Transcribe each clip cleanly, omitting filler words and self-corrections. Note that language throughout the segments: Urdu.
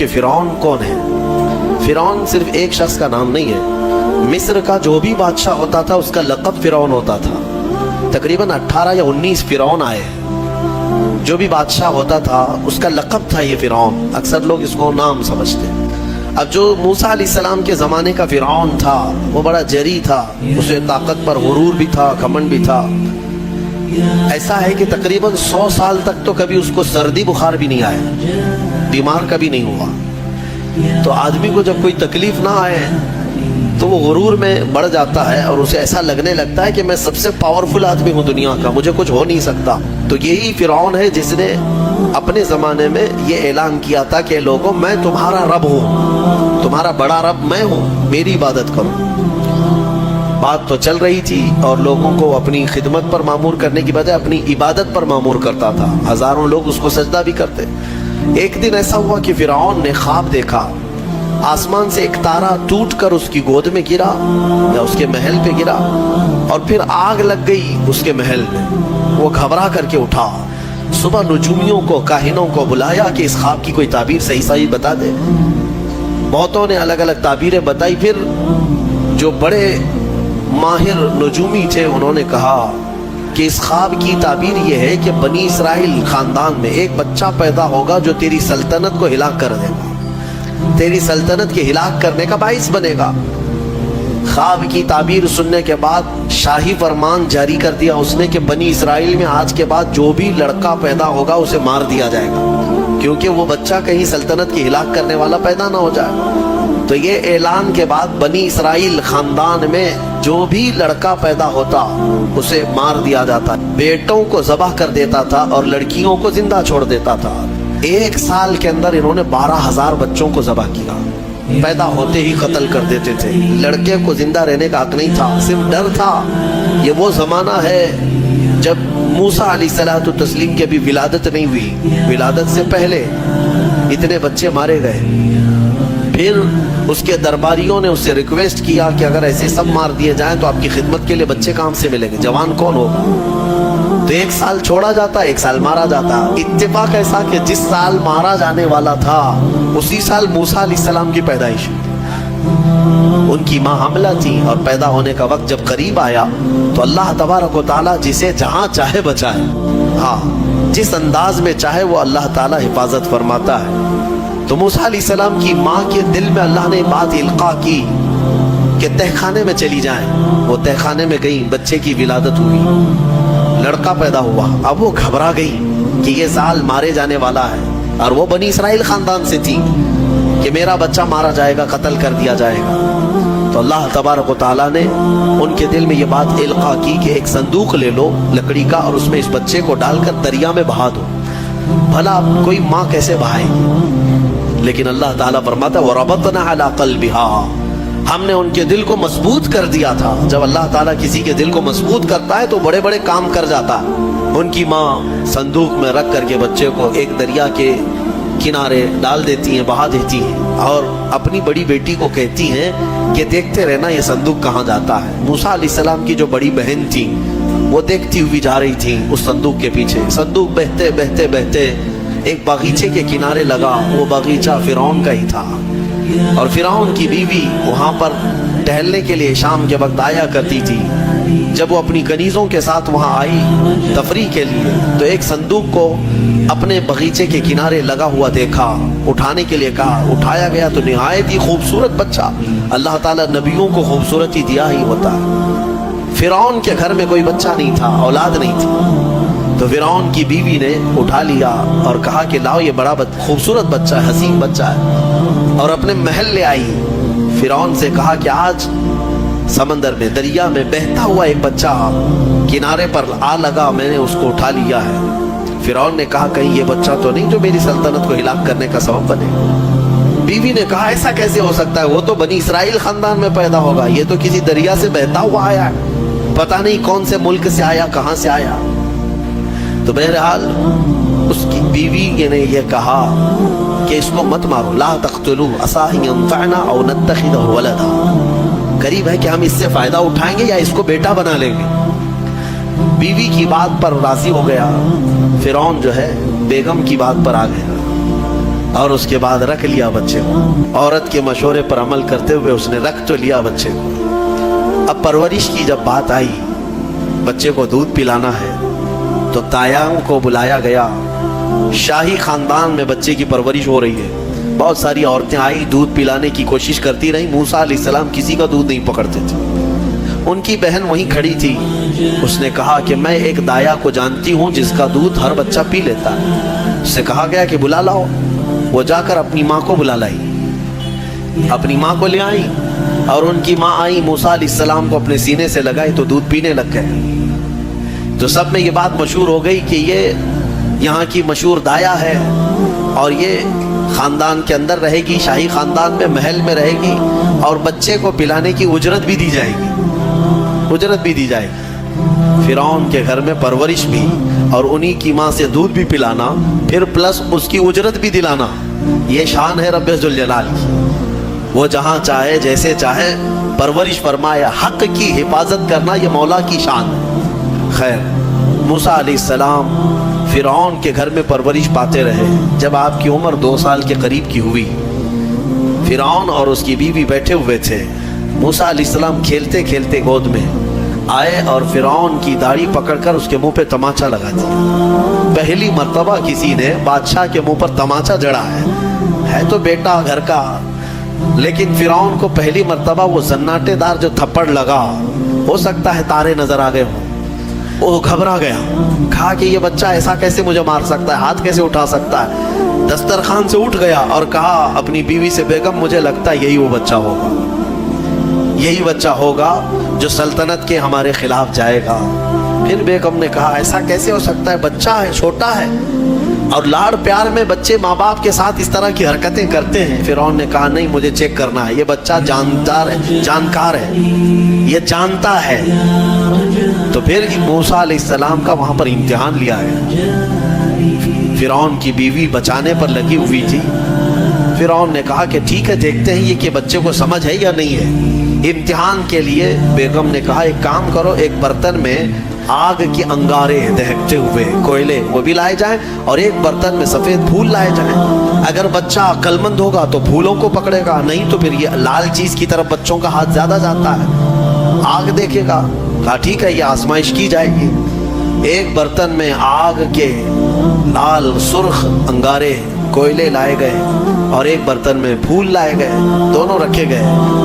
کہ فرعون کون ہے۔ فرعون صرف ایک شخص کا نام نہیں ہے، مصر کا جو بھی بادشاہ ہوتا تھا اس کا لقب فرعون ہوتا تھا۔ تقریباً 18 یا 19 فرعون آئے، جو بھی بادشاہ ہوتا تھا اس کا لقب تھا یہ فرعون، اکثر لوگ اس کو نام سمجھتے ہیں۔ اب جو موسیٰ علیہ السلام کے زمانے کا فرعون تھا وہ بڑا جری تھا، اسے طاقت پر غرور بھی تھا، گھمنڈ بھی تھا۔ ایسا ہے کہ تقریباً 100 سال تک تو کبھی اس کو سردی بخار بھی نہیں آیا، بیمار کبھی نہیں ہوا۔ تو آدمی کو جب کوئی تکلیف نہ آئے تو وہ غرور میں بڑھ جاتا ہے اور اسے ایسا لگنے لگتا ہے کہ میں سب سے پاورفل آدمی ہوں دنیا کا، مجھے کچھ ہو نہیں سکتا۔ تو یہی فرعون ہے جس نے اپنے زمانے میں یہ اعلان کیا تھا کہ لوگوں میں تمہارا رب ہوں، تمہارا بڑا رب میں ہوں، میری عبادت کرو۔ بات تو چل رہی تھی اور لوگوں کو اپنی خدمت پر معمور کرنے کی بجائے اپنی عبادت پر معمور کرتا تھا، ہزاروں لوگ اس کو سجدہ بھی کرتے۔ ایک دن ایسا ہوا کہ فرعون نے خواب دیکھا، آسمان سے ایک تارا ٹوٹ کر اس کی گود میں گرا یا اس کے محل پہ گرا اور پھر آگ لگ گئی اس کے محل میں۔ وہ گھبرا کر کے اٹھا، صبح نجومیوں کو، کاہنوں کو بلایا کہ اس خواب کی کوئی تعبیر صحیح بتا دے۔ بہتوں نے الگ الگ تعبیریں بتائی، پھر جو بڑے ماہر نجومی تھے انہوں نے کہا کہ اس خواب کی تعبیر یہ ہے کہ بنی اسرائیل خاندان میں ایک بچہ پیدا ہوگا جو تیری سلطنت کو ہلاک کر دے گا، تیری سلطنت کے ہلاک کرنے کا باعث بنے گا۔ خواب کی تعبیر سننے کے بعد شاہی فرمان جاری کر دیا اس نے کہ بنی اسرائیل میں آج کے بعد جو بھی لڑکا پیدا ہوگا اسے مار دیا جائے گا، کیونکہ وہ بچہ کہیں سلطنت کی ہلاک کرنے والا پیدا نہ ہو جائے۔ تو یہ اعلان کے بعد بنی اسرائیل خاندان میں جو بھی لڑکا پیدا ہوتا اسے مار دیا جاتا، بیٹوں کو ذبح کر دیتا تھا اور لڑکیوں کو زندہ چھوڑ دیتا تھا۔ 1 سال کے اندر انہوں نے 12,000 بچوں کو ذبح کیا، پیدا ہوتے ہی قتل کر دیتے تھے۔ لڑکے کو زندہ رہنے کا حق نہیں تھا، صرف ڈر تھا۔ یہ وہ زمانہ ہے جب موسیٰ علیہ الصلوۃ والتسلیم کی ابھی ولادت نہیں ہوئی، ولادت سے پہلے اتنے بچے مارے گئے۔ پھر اس کے درباریوں نے اس سے ریکویسٹ کیا کہ اگر ایسے سب مار دیے جائیں تو آپ کی خدمت کے لیے بچے کہاں سے ملیں گے، جوان کون ہوگا؟ تو 1 سال چھوڑا جاتا، 1 سال مارا جاتا۔ اتفاق ایسا کہ جس سال مارا جانے والا تھا اسی سال موسیٰ علیہ السلام کی پیدائش ہوئی۔ ان کی ماں حاملہ تھی اور پیدا ہونے کا وقت جب قریب آیا تو اللہ تبارک و تعالیٰ جسے جہاں چاہے بچائے، ہاں جس انداز میں چاہے وہ اللہ تعالیٰ حفاظت فرماتا ہے۔ تو موسیٰ علیہ السلام کی ماں کے دل میں اللہ نے بات القاء کی کہ تہ خانے میں چلی جائیں۔ وہ تہ خانے میں گئی، بچے کی ولادت ہوئی، لڑکا پیدا ہوا۔ اب وہ گھبرا گئی کہ یہ سال مارے جانے والا ہے، اور وہ بنی اسرائیل خاندان سے تھی کہ میرا بچہ مارا جائے گا، قتل کر دیا جائے گا۔ تو اللہ تبارک و تعالیٰ نے ان کے دل میں یہ بات القاء کی کہ ایک صندوق لے لو لکڑی کا اور اس میں اس بچے کو ڈال کر دریا میں بہا دو۔ بھلا کوئی ماں کیسے بہائے گی؟ لیکن اللہ تعالیٰ فرماتا ہے وَرَبَطْنَا عَلَىٰ قَلْبِهَا، ہم نے ان کے دل کو مضبوط کر دیا تھا۔ جب اللہ تعالیٰ کسی کے دل کو مضبوط کرتا ہے تو بڑے بڑے کام کر جاتا ہے۔ ان کی ماں صندوق میں رکھ کر کے بچے کو ایک دریا کے کنارے ڈال دیتی ہیں، بہا دیتی ہیں، اور اپنی بڑی بیٹی کو کہتی ہیں کہ دیکھتے رہنا یہ صندوق کہاں جاتا ہے۔ موسیٰ علیہ السلام کی جو بڑی بہن تھی وہ دیکھتی ہوئی جا رہی تھی اس صندوق کے پیچھے۔ صندوق بہتے بہتے بہتے ایک باغیچے کے کنارے لگا، وہ باغیچہ فرعون کا ہی تھا، اور فرعون کی بیوی وہاں پر ٹہلنے کے لیے شام کے وقت آیا کرتی تھی۔ جب وہ اپنی کنیزوں کے ساتھ وہاں آئی تفریح کے لیے تو ایک صندوق کو اپنے باغیچے کے کنارے لگا ہوا دیکھا، اٹھانے کے لیے کہا، اٹھایا گیا تو نہایت ہی خوبصورت بچہ۔ اللہ تعالیٰ نبیوں کو خوبصورتی دیا ہی ہوتا ہے۔ فرعون کے گھر میں کوئی بچہ نہیں تھا، اولاد نہیں تھی، تو فرعون کی بیوی نے اٹھا لیا اور کہا کہ لاؤ یہ بڑا خوبصورت بچہ ہے، حسین بچہ ہے، اور اپنے محل لے آئی۔ فرعون سے کہا کہ آج سمندر میں، دریا میں بہتا ہوا ایک بچہ کنارے پر آ لگا، میں نے اس کو اٹھا لیا ہے۔ فرعون نے کہا کہیں یہ بچہ تو نہیں جو میری سلطنت کو ہلاک کرنے کا سبب بنے۔ بیوی نے کہا ایسا کیسے ہو سکتا ہے، وہ تو بنی اسرائیل خاندان میں پیدا ہوگا، یہ تو کسی دریا سے بہتا ہوا آیا ہے، پتہ نہیں کون سے ملک سے آیا، کہاں سے آیا۔ تو بہرحال اس کی بیوی نے یہ کہا کہ اس کو مت مارو، لا تقتلوه عسى ان ينفعنا او نتخذه ولدا، قریب ہے کہ ہم اس سے فائدہ اٹھائیں گے یا اس کو بیٹا بنا لیں گے۔ بیوی کی بات پر راضی ہو گیا، فرعون جو ہے بیگم کی بات پر آ گیا۔ اور اس کے بعد رکھ لیا بچے کو. عورت کے مشورے پر عمل کرتے ہوئے اس نے رکھ تو لیا بچے کو. اب پرورش کی جب بات آئی, بچے کو دودھ پلانا ہے, تو تایاں کو بلایا گیا. شاہی خاندان میں بچے کی پرورش ہو رہی ہے. بہت ساری عورتیں آئی, دودھ پلانے کی کوشش کرتی رہی. موسیٰ علیہ السلام کسی کا دودھ نہیں پکڑتے تھے. ان کی بہن وہیں کھڑی تھی. اس نے کہا کہ میں ایک دایا کو جانتی ہوں جس کا دودھ ہر بچہ پی لیتا ہے. اس سے کہا گیا کہ بلا لاؤ. وہ جا کر اپنی ماں کو بلا لائی, اپنی ماں کو لے آئی, اور ان کی ماں آئی, موسیٰ علیہ السلام کو اپنے سینے سے لگائی تو دودھ پینے لگ گئے. تو سب میں یہ بات مشہور ہو گئی کہ یہ یہاں کی مشہور دایا ہے, اور یہ خاندان کے اندر رہے گی, شاہی خاندان میں محل میں رہے گی, اور بچے کو پلانے کی اجرت بھی دی جائے گی, اجرت بھی دی جائے گی. فرعون کے گھر میں پرورش بھی, اور انہی کی ماں سے دودھ بھی پلانا, پھر پلس اس کی اجرت بھی دلانا. یہ شان ہے رب ذوالجلال کی. وہ جہاں چاہے جیسے چاہے پرورش فرمائے. حق کی حفاظت کرنا یہ مولا کی شان ہے. خیر, موسیٰ علیہ السلام فرعون کے گھر میں پرورش پاتے رہے. جب آپ کی عمر 2 سال کے قریب کی ہوئی, فرعون اور اس کی بیوی بیٹھے ہوئے تھے. موسیٰ علیہ السلام کھیلتے کھیلتے گود میں آئے اور فرعون کی داڑھی پکڑ کر اس کے منہ پہ تماچا لگا دیا. پہلی مرتبہ کسی نے بادشاہ کے منہ پر تماچا جڑا ہے تو بیٹا گھر کا, لیکن فرعون کو پہلی مرتبہ وہ زناٹے دار جو تھپڑ لگا, ہو سکتا ہے تارے نظر آ گئے ہوں, وہ گھبرا گیا. کہا کہ یہ بچہ ایسا کیسے مجھے مار سکتا ہے, ہاتھ کیسے اٹھا سکتا ہے. دسترخوان سے اٹھ گیا اور کہا اپنی بیوی سے, بیگم مجھے لگتا ہے یہی وہ بچہ ہوگا, یہی بچہ ہوگا جو سلطنت کے ہمارے خلاف جائے گا. پھر بیگم نے کہا ایسا کیسے ہو سکتا ہے, بچہ ہے, چھوٹا ہے, اور لاڑ پیار میں بچے ماں باپ کے ساتھ اس طرح کی حرکتیں کرتے ہیں. فرعون نے کہا نہیں, مجھے چیک کرنا ہے, یہ بچہ جاندار ہے, جانکار ہے, یہ جانتا ہے. تو پھر موسیٰ علیہ السلام کا وہاں پر امتحان لیا ہے. فرعون کی بیوی بچانے پر لگی ہوئی تھی. فرعون نے کہا کہ ٹھیک ہے, دیکھتے ہیں یہ کہ بچے کو سمجھ ہے یا نہیں ہے. امتحان کے لیے بیگم نے کہا ایک کام کرو, ایک برتن میں آگ کی انگارے دہکتے ہوئے کوئلے وہ بھی لائے جائیں, اور ایک برتن میں سفید پھول لائے جائیں. اگر بچہ عقل مند ہوگا تو پھولوں کو پکڑے گا, نہیں تو پھر یہ لال چیز کی طرف بچوں کا ہاتھ زیادہ جاتا ہے, آگ دیکھے گا. کہا ٹھیک ہے, یہ آزمائش کی جائے گی. ایک برتن میں آگ کے لال سرخ انگارے کوئلے لائے گئے, اور ایک برتن میں پھول لائے گئے, دونوں رکھے گئے.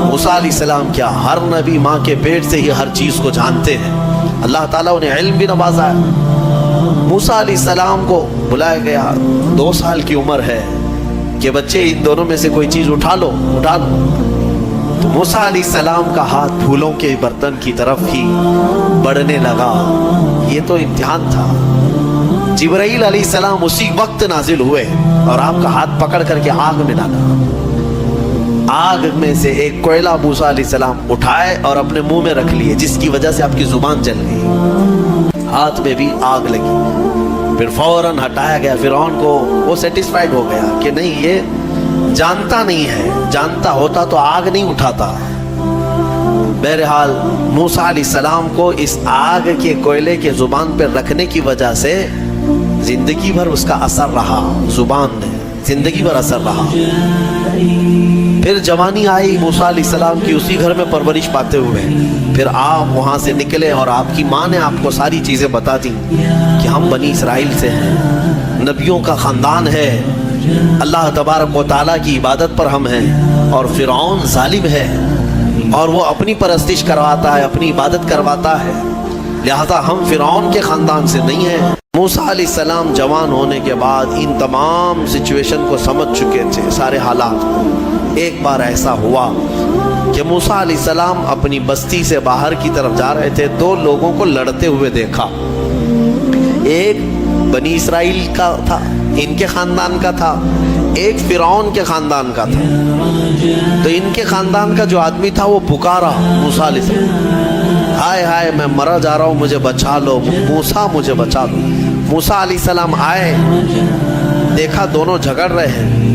موسیٰ علیہ السلام کیا, ہر نبی ماں کے پیٹ سے ہی ہر چیز کو جانتے ہیں. اللہ تعالیٰ انہیں علم بھی نوازا ہے. موسیٰ علیہ السلام کو بلایا گیا, 2 سال کی عمر ہے, کہ بچے ان دونوں میں سے کوئی چیز اٹھا لو, اٹھا لو. تو موسیٰ علیہ السلام کا ہاتھ پھولوں کے برتن کی طرف ہی بڑھنے لگا. یہ تو امتحان تھا. جبرائیل علیہ السلام اسی وقت نازل ہوئے اور آپ کا ہاتھ پکڑ کر کے آگ میں ڈالا. آگ میں سے ایک کوئلہ موسیٰ علیہ السلام اٹھائے اور اپنے منہ میں رکھ لیے, جس کی وجہ سے آپ کی زبان جل گئی, ہاتھ میں بھی آگ لگی. پھر فوراً ہٹایا گیا. فرعون کو وہ سیٹسفائیڈ ہو گیا کہ نہیں, یہ جانتا نہیں ہے, جانتا ہوتا تو آگ نہیں اٹھاتا. بہرحال موسیٰ علیہ السلام کو اس آگ کے کوئلے کے زبان پر رکھنے کی وجہ سے زندگی بھر اس کا اثر رہا, زبان نے زندگی بھر اثر رہا. پھر جوانی آئی موسیٰ علیہ السلام کی, اسی گھر میں پرورش پاتے ہوئے. پھر آپ وہاں سے نکلے اور آپ کی ماں نے آپ کو ساری چیزیں بتا دیں کہ ہم بنی اسرائیل سے ہیں, نبیوں کا خاندان ہے, اللہ تبارک و تعالیٰ کی عبادت پر ہم ہیں, اور فرعون ظالم ہے اور وہ اپنی پرستش کرواتا ہے, اپنی عبادت کرواتا ہے, لہذا ہم فرعون کے خاندان سے نہیں ہیں. موسیٰ علیہ السلام جوان ہونے کے بعد ان تمام سچویشن کو سمجھ چکے تھے, سارے حالات کو. ایک بار ایسا ہوا کہ موسیٰ علیہ السلام اپنی بستی سے باہر کی طرف جا رہے تھے, 2 لوگوں کو لڑتے ہوئے دیکھا. ایک بنی اسرائیل کا تھا, ان کے خاندان کا تھا, ایک فرعون کے خاندان کا تھا. تو ان کے خاندان کا جو آدمی تھا وہ پکارا موسیٰ علیہ السلام, ہائے ہائے میں مرا جا رہا ہوں, مجھے بچا لو موسیٰ, مجھے بچا لو. موسیٰ علیہ السلام آئے, دیکھا دونوں جھگڑ رہے ہیں.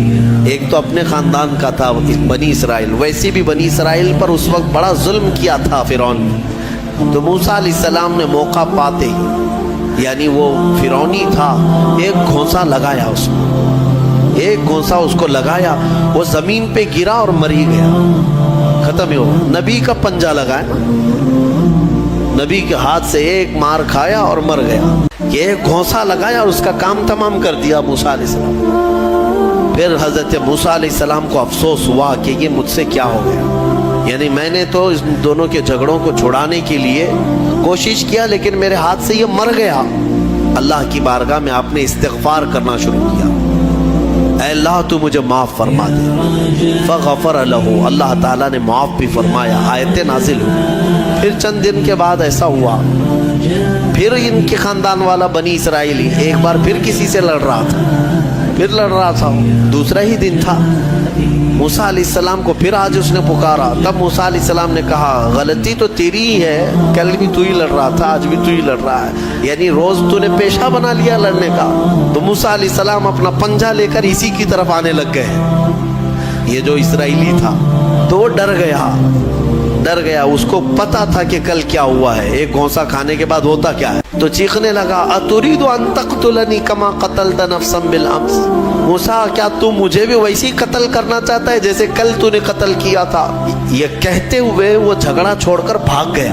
ایک تو اپنے خاندان کا تھا بنی اسرائیل, ویسے بھی بنی اسرائیل پر اس وقت بڑا ظلم کیا تھا فرعون نے. تو موسیٰ علیہ السلام نے موقع پاتے ہی, یعنی وہ فرعونی تھا, ایک گھونسا لگایا اس میں, ایک گھونسا اس کو لگایا, وہ زمین پہ گرا اور مر ہی گیا, ختم ہی ہوا. نبی کا پنجہ لگایا, نبی کے ہاتھ سے ایک مار کھایا اور مر گیا. یہ ایک گھونسا لگایا اور اس کا کام تمام کر دیا موسیٰ علیہ السلام. پھر حضرت موسیٰ علیہ السلام کو افسوس ہوا کہ یہ مجھ سے کیا ہو گیا, یعنی میں نے تو اس دونوں کے جھگڑوں کو چھڑانے کے لیے کوشش کیا, لیکن میرے ہاتھ سے یہ مر گیا. اللہ کی بارگاہ میں آپ نے استغفار کرنا شروع کیا, اے اللہ تو مجھے معاف فرما دے. فغفر لہ, اللہ تعالیٰ نے معاف بھی فرمایا, آیتیں نازل ہوئی. پھر چند دن کے بعد ایسا ہوا, پھر ان کے خاندان والا بنی اسرائیلی ایک بار پھر کسی سے لڑ رہا تھا, دوسرا ہی دن تھا. موسیٰ علیہ السلام کو پھر آج اس نے پکارا. تب موسیٰ علیہ السلام نے کہا غلطی تو تیری ہی ہے, کل بھی تو ہی لڑ رہا تھا, آج بھی تو ہی لڑ رہا ہے, یعنی روز تو نے پیشہ بنا لیا لڑنے کا. تو موسیٰ علیہ السلام اپنا پنجہ لے کر اسی کی طرف آنے لگ گئے. یہ جو اسرائیلی تھا تو وہ ڈر گیا, اس کو پتا تھا کہ کل کیا ہوا ہے, ایک گھونسا کھانے کے بعد ہوتا کیا ہے. تو چیخنے لگا, اتريد ان تقتلني كما قتلت نفسا بالامس. موسیٰ کیا تو مجھے بھی ویسے ہی قتل کرنا چاہتا ہے جیسے کل تو نے قتل کیا تھا. یہ کہتے ہوئے وہ جھگڑا چھوڑ کر بھاگ گیا.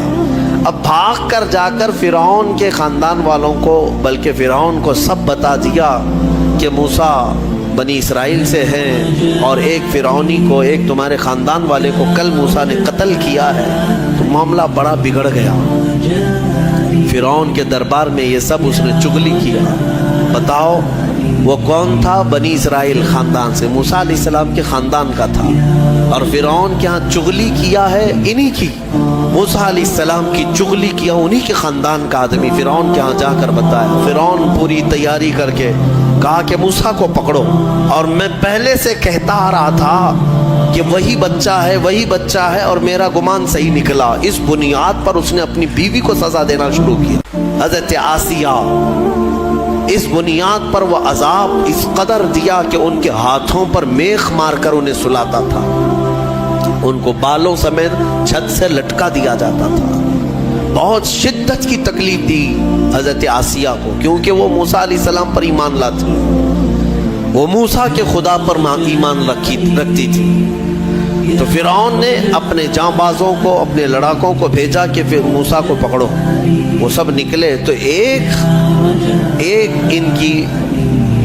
اب بھاگ کر جا کر فرعون کے خاندان والوں کو, بلکہ فرعون کو سب بتا دیا کہ موسیٰ بنی اسرائیل سے ہیں اور ایک فرعونی کو, ایک تمہارے خاندان والے کو کل موسیٰ نے قتل کیا ہے. تو معاملہ بڑا بگڑ گیا. فرعون کے دربار میں یہ سب اس نے چغلی کیا. بتاؤ وہ کون تھا؟ بنی اسرائیل خاندان سے, موسیٰ علیہ السلام کے خاندان کا تھا, اور فرعون کے ہاں چغلی کیا ہے انہی کی. موسیٰ علیہ السلام کی چغلی کیا انہی کے خاندان کا آدمی فرعون کے ہاں جا کر بتایا. فرعون پوری تیاری کر کے کہا کہ موسیٰ کو پکڑو, اور میں پہلے سے کہتا آ رہا تھا کہ وہی بچہ ہے اور میرا گمان صحیح نکلا. اس بنیاد پر اس نے اپنی بیوی کو سزا دینا شروع کیا, حضرت آسیہ. اس بنیاد پر وہ عذاب اس قدر دیا کہ ان کے ہاتھوں پر میخ مار کر انہیں سلاتا تھا, ان کو بالوں سمیت چھت سے لٹکا دیا جاتا تھا. بہت شدت کی تکلیف دی حضرت آسیہ کو, کیونکہ وہ موسیٰ علیہ السلام پر ایمان لاتی, وہ موسیٰ کے خدا پر ایمان رکھتی تھی. تو فرعون نے اپنے جاں بازوں کو, اپنے لڑاکوں کو بھیجا کہ پھر موسیٰ کو پکڑو. وہ سب نکلے تو ایک ان کی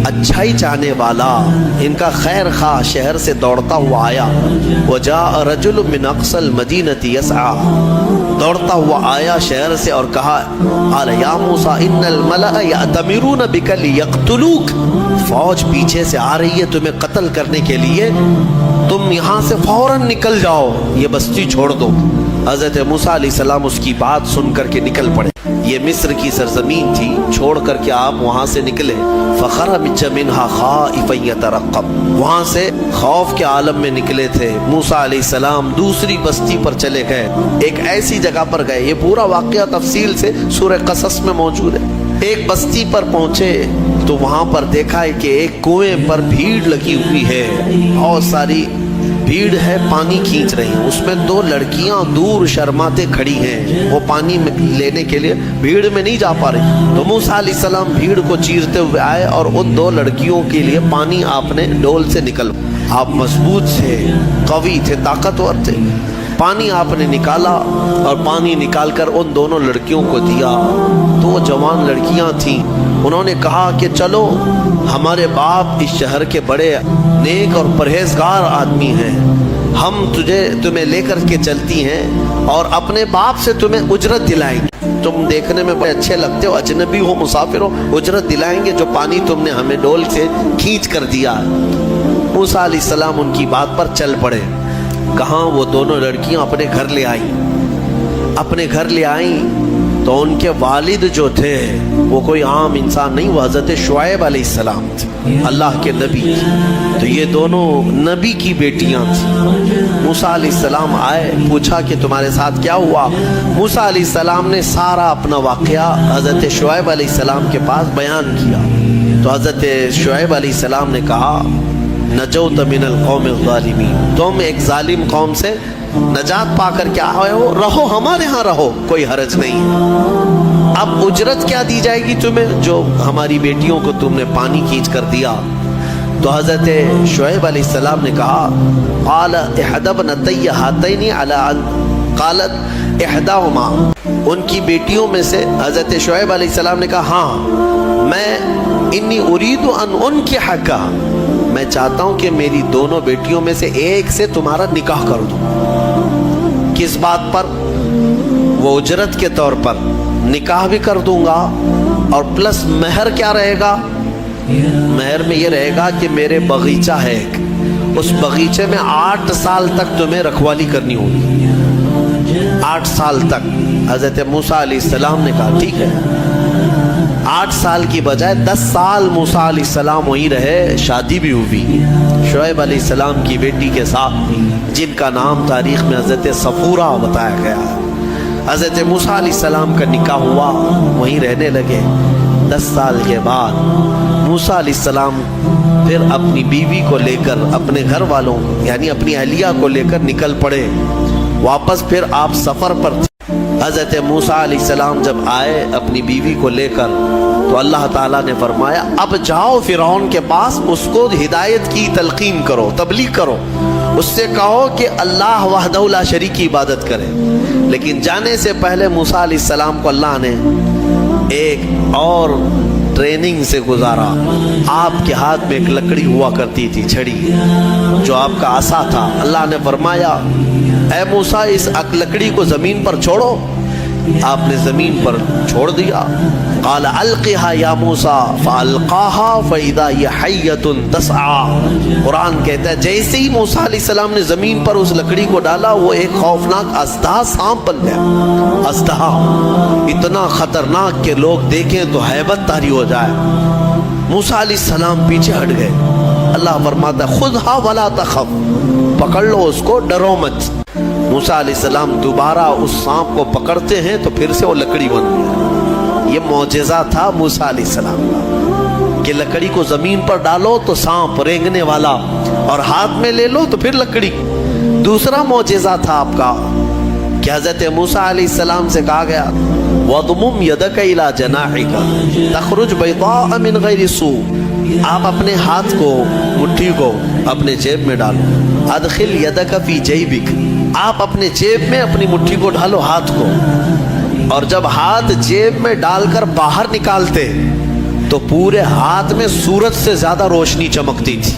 اچھائی چاہنے والا, ان کا خیر خواہ شہر سے دوڑتا ہوا آیا. وجاء رجل من اقصى المدینة يسعى, دوڑتا ہوا آیا شہر سے اور کہا قال یا موسیٰ ان الملأ یأتمرون بک لیقتلوک. فوج پیچھے سے آ رہی ہے تمہیں قتل کرنے کے لیے, تم یہاں سے فوراً نکل جاؤ, یہ بستی چھوڑ دو. حضرت موسیٰ علیہ السلام اس کی بات سن کر کے نکل پڑے. یہ مصر کی سرزمین تھی, چھوڑ کر کے آپ وہاں سے نکلے. فخرج منها خائفا يترقب, وہاں سے خوف کے عالم میں نکلے تھے. موسیٰ علیہ السلام دوسری بستی پر چلے گئے, ایک ایسی جگہ پر گئے. یہ پورا واقعہ تفصیل سے سورہ قصص میں موجود ہے. ایک بستی پر پہنچے تو وہاں پر دیکھا ہے کہ ایک کنویں پر بھیڑ لگی ہوئی ہے, بہت ساری بھیڑ ہے, پانی کھینچ رہی ہیں. اس میں دو لڑکیاں دور شرماتے کھڑی ہیں, وہ پانی لینے کے لیے بھیڑ میں نہیں جا پا رہی. تو موسیٰ علیہ السلام بھیڑ کو چیرتے ہوئے آئے اور ان دو لڑکیوں کے لیے پانی آپ نے ڈول سے نکل, آپ مضبوط تھے, قوی تھے, طاقتور تھے. پانی آپ نے نکالا اور پانی نکال کر ان دونوں لڑکیوں کو دیا. تو وہ جوان لڑکیاں تھیں, انہوں نے کہا کہ چلو ہمارے باپ اس شہر کے بڑے نیک اور پرہیزگار آدمی ہیں, ہم تمہیں لے کر کے چلتی ہیں اور اپنے باپ سے تمہیں اجرت دلائیں گے. تم دیکھنے میں بڑے اچھے لگتے ہو, اجنبی ہو, مسافر ہو, اجرت دلائیں گے جو پانی تم نے ہمیں ڈول سے کھینچ کر دیا. موسیٰ علیہ السلام ان کی بات پر چل پڑے. کہاں وہ دونوں لڑکیاں اپنے گھر لے آئیں تو ان کے والد جو تھے وہ کوئی عام انسان نہیں, وہ حضرت شعیب علیہ السلام تھے, اللہ کے نبی تھے. تو یہ دونوں نبی کی بیٹیاں تھیں. موسیٰ علیہ السلام آئے, پوچھا کہ تمہارے ساتھ کیا ہوا. موسیٰ علیہ السلام نے سارا اپنا واقعہ حضرت شعیب علیہ السلام کے پاس بیان کیا. تو حضرت شعیب علیہ السلام نے کہا نجوت من القوم الظالمین, تم ایک ظالم قوم سے نجات پا کر کے آئے ہو, رہو ہمارے ہاں رہو, کوئی حرج نہیں. اب اجرت کیا دی جائے گی تمہیں جو ہماری بیٹیوں کو تم نے پانی کھینچ کر دیا؟ تو حضرت شعیب علیہ السلام نے کہا قال احد ابنتی ہاتین علی ان قالت احداہما، ان کی بیٹیوں میں سے حضرت شعیب علیہ السلام نے کہا ہاں میں انی ارید ان انکحکا، میں چاہتا ہوں کہ میری دونوں بیٹیوں میں سے ایک سے تمہارا نکاح کر دوں۔ کس بات پر؟ وہ اجرت کے طور پر نکاح بھی کر دوں گا، اور پلس مہر کیا رہے گا؟ مہر میں یہ رہے گا کہ میرے باغیچہ ہے ایک، اس باغیچے میں 8 سال تک تمہیں رکھوالی کرنی ہوگی، 8 سال تک۔ حضرت موسیٰ علیہ السلام نے کہا ٹھیک ہے۔ 8 سال کی بجائے 10 سال موسیٰ علیہ السلام وہیں رہے، شادی بھی ہوئی شعیب علیہ السلام کی بیٹی کے ساتھ، جن کا نام تاریخ میں حضرت صفورہ بتایا گیا ہے۔ حضرت موسیٰ علیہ السلام کا نکاح ہوا، وہیں رہنے لگے۔ 10 سال کے بعد موسیٰ علیہ السلام پھر اپنی بیوی کو لے کر، اپنے گھر والوں یعنی اپنی اہلیہ کو لے کر نکل پڑے واپس۔ پھر آپ سفر پر تھے۔ حضرت موسیٰ علیہ السلام جب آئے اپنی بیوی کو لے کر، تو اللہ تعالیٰ نے فرمایا اب جاؤ فرعون کے پاس، اس کو ہدایت کی تلقین کرو، تبلیغ کرو، اس سے کہو کہ اللہ وحدہ لا شریک کی عبادت کرے۔ لیکن جانے سے پہلے موسیٰ علیہ السلام کو اللہ نے ایک اور ٹریننگ سے گزارا۔ آپ کے ہاتھ میں ایک لکڑی ہوا کرتی تھی، چھڑی، جو آپ کا عصا تھا۔ اللہ نے فرمایا اے موسیٰ اس لکڑی کو زمین پر چھوڑو۔ آپ نے زمین پر چھوڑ دیا۔ قال القها یا موسیٰ فالقاها فاذا هي حیۃ تسعى۔ قرآن کہتا ہے جیسے ہی موسیٰ علیہ السلام نے زمین پر اس لکڑی کو ڈالا، وہ ایک خوفناک اژدہا سانپ بن گیا۔ اژدہا اتنا خطرناک کہ لوگ دیکھیں تو ہیبت طاری ہو جائے۔ موسیٰ علیہ السلام پیچھے ہٹ گئے۔ اللہ فرماتا ہے خذھا ولا تخف، پکڑ لو اس کو، ڈرو مت۔ موسیٰ علیہ السلام دوبارہ اس سانپ کو پکڑتے ہیں تو پھر سے وہ لکڑی بن گیا۔ یہ معجزہ تھا موسیٰ علیہ السلام کا کہ لکڑی کو زمین پر ڈالو تو سانپ رینگنے والا، اور ہاتھ میں لے لو تو پھر لکڑی۔ دوسرا معجزہ تھا آپ کا کہ حضرت موسیٰ علیہ السلام سے کہا گیا وَضْمُمْ يَدَكَ إِلَى جَنَاحِكَ تَخْرُجْ بَيْضَاءَ مِنْ غَيْرِ سُوءٍ، آپ اپنے ہاتھ کو، مٹھی کو اپنے جیب میں ڈالو۔ اَدْخِلْ يَدَكَ فِي جَيْبِكَ، آپ اپنے جیب میں اپنی مٹھی کو ڈالو، ہاتھ کو، اور جب ہاتھ جیب میں ڈال کر باہر نکالتے تو پورے ہاتھ میں سورج سے زیادہ روشنی چمکتی تھی۔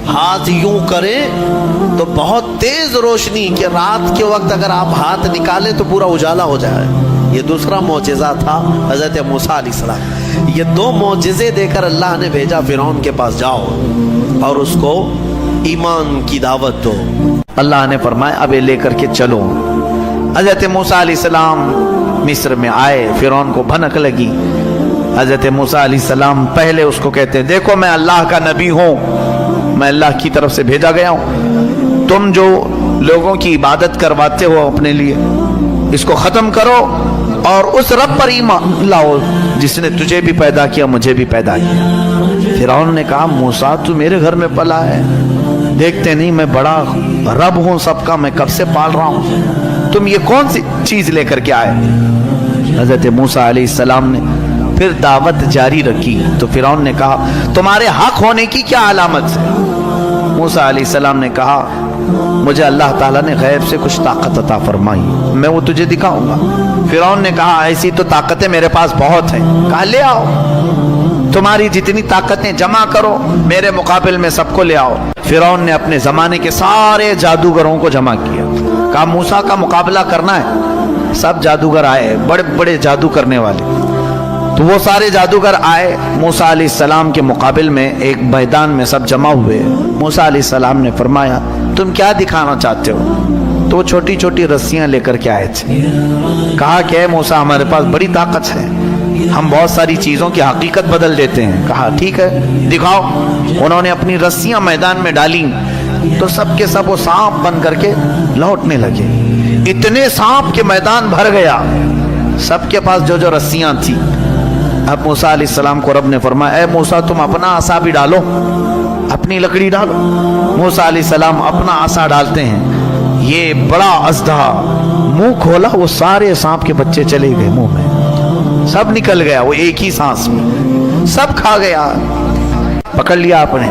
ہاتھ یوں کریں تو بہت تیز روشنی کہ رات کے وقت اگر آپ ہاتھ نکالیں تو پورا اجالا ہو جائے۔ یہ دوسرا معجزہ تھا حضرت موسیٰ علیہ السلام۔ یہ 2 معجزے دے کر اللہ نے بھیجا فرعون کے پاس، جاؤ اور اس کو ایمان کی دعوت دو۔ اللہ نے فرمایا اب لے کر کے چلو۔ حضرت موسیٰ علیہ السلام مصر میں آئے، فرعون کو بھنک لگی۔ حضرت موسیٰ علیہ السلام پہلے اس کو کہتے ہیں دیکھو میں اللہ کا نبی ہوں، میں اللہ کی طرف سے بھیجا گیا ہوں، تم جو لوگوں کی عبادت کرواتے ہو اپنے لیے اس کو ختم کرو اور اس رب پر ایمان لاؤ جس نے تجھے بھی پیدا کیا مجھے بھی پیدا کیا۔ فرعون نے کہا موسیٰ تو میرے گھر میں پلا ہے، دیکھتے نہیں میں بڑا رب ہوں سب کا، میں کب سے پال رہا ہوں، تم یہ کون سی چیز لے کر کے آئے؟ حضرت موسیٰ علیہ السلام نے پھر دعوت جاری رکھی تو فرعون نے کہا تمہارے حق ہونے کی کیا علامت ہے؟ موسیٰ علیہ السلام نے کہا مجھے اللہ تعالیٰ نے غیب سے کچھ طاقت عطا فرمائی، میں وہ تجھے دکھاؤں گا۔ فرعون نے کہا ایسی تو طاقتیں میرے پاس بہت ہیں۔ کہا لے آؤ، تمہاری جتنی طاقتیں جمع کرو، میرے مقابل میں سب کو لے آؤ۔ فرعون نے اپنے زمانے کے سارے جادوگروں کو جمع کیا، کہا موسیٰ کا مقابلہ کرنا ہے۔ سب جادوگر آئے، بڑے بڑے جادو کرنے والے، تو وہ سارے جادوگر آئے موسیٰ علیہ السلام کے مقابل میں ایک میدان میں سب جمع ہوئے۔ موسیٰ علیہ السلام نے فرمایا تم کیا دکھانا چاہتے ہو؟ تو وہ چھوٹی چھوٹی رسیاں لے کر کے آئے تھے۔ کہا کہ اے موسیٰ ہمارے پاس بڑی طاقت ہے، ہم بہت ساری چیزوں کی حقیقت بدل دیتے ہیں۔ کہا ٹھیک ہے دکھاؤ۔ انہوں نے اپنی رسیاں میدان میں ڈالیں تو سب کے سب وہ سانپ بن کر کے لوٹنے لگے۔ اتنے سانپ کے میدان بھر گیا، سب کے پاس جو جو رسیاں تھیں۔ اب موسیٰ علیہ السلام کو رب نے فرمایا اے موسیٰ تم اپنا عصا بھی ڈالو، اپنی لکڑی ڈالو۔ موسیٰ علیہ السلام اپنا عصا ڈالتے ہیں، یہ بڑا اژدہا منہ کھولا، وہ سارے سانپ کے بچے چلے گئے منہ میں، سب نکل گیا، وہ ایک ہی سانس میں سب کھا گیا، پکڑ لیا آپ نے۔